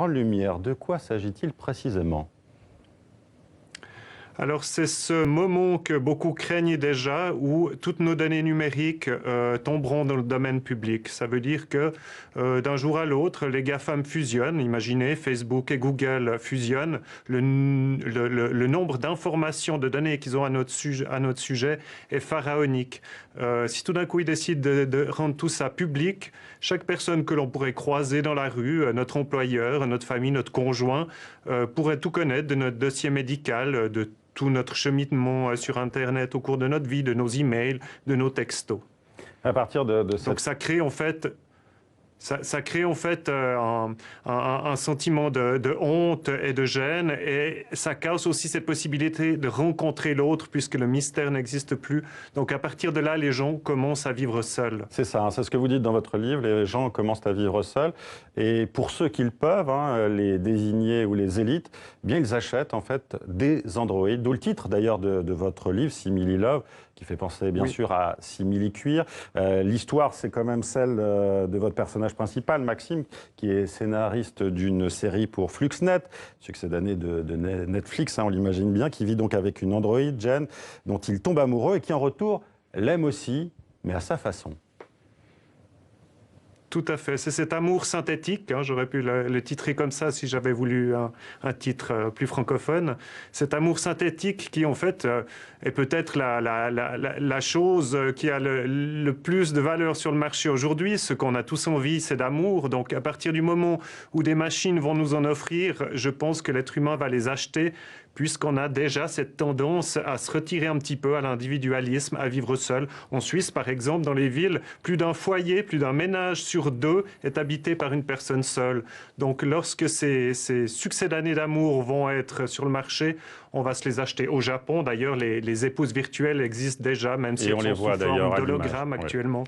grande lumière. De quoi s'agit-il précisément? Alors c'est ce moment que beaucoup craignent déjà où toutes nos données numériques tomberont dans le domaine public. Ça veut dire que d'un jour à l'autre, les GAFAM fusionnent. Imaginez, Facebook et Google fusionnent. Le nombre d'informations, de données qu'ils ont à notre sujet est pharaonique. Si tout d'un coup ils décident de rendre tout ça public, chaque personne que l'on pourrait croiser dans la rue, notre employeur, notre famille, notre conjoint, pourrait tout connaître de notre dossier médical, de tout notre cheminement sur Internet au cours de notre vie, de nos emails, de nos textos. À partir de cette... Donc ça crée en fait... Ça crée en fait un sentiment de honte et de gêne, et ça casse aussi cette possibilité de rencontrer l'autre puisque le mystère n'existe plus. Donc à partir de là, les gens commencent à vivre seuls. C'est ça, hein, c'est ce que vous dites dans votre livre, les gens commencent à vivre seuls. Et pour ceux qui le peuvent, hein, les désignés ou les élites, eh bien ils achètent en fait des androïdes, d'où le titre d'ailleurs de votre livre, Simili Love, qui fait penser bien sûr à Simili Cuir. L'histoire, c'est quand même celle de votre personnage principal, Maxime, qui est scénariste d'une série pour Fluxnet, succès d'année de Netflix, hein, on l'imagine bien, qui vit donc avec une androïde, Jen, dont il tombe amoureux et qui en retour l'aime aussi, mais à sa façon. Tout à fait. C'est cet amour synthétique, hein, j'aurais pu le titrer comme ça si j'avais voulu un titre plus francophone. Cet amour synthétique qui, en fait, est peut-être la chose qui a le plus de valeur sur le marché aujourd'hui. Ce qu'on a tous envie, c'est d'amour. Donc, à partir du moment où des machines vont nous en offrir, je pense que l'être humain va les acheter, puisqu'on a déjà cette tendance à se retirer un petit peu à l'individualisme, à vivre seul. En Suisse, par exemple, dans les villes, plus d'un foyer, plus d'un ménage sur deux est habité par une personne seule. Donc lorsque ces succès d'années d'amour vont être sur le marché, on va se les acheter. Au Japon, d'ailleurs, les épouses virtuelles existent déjà, même si elles sont sous forme d'hologramme actuellement. Ouais.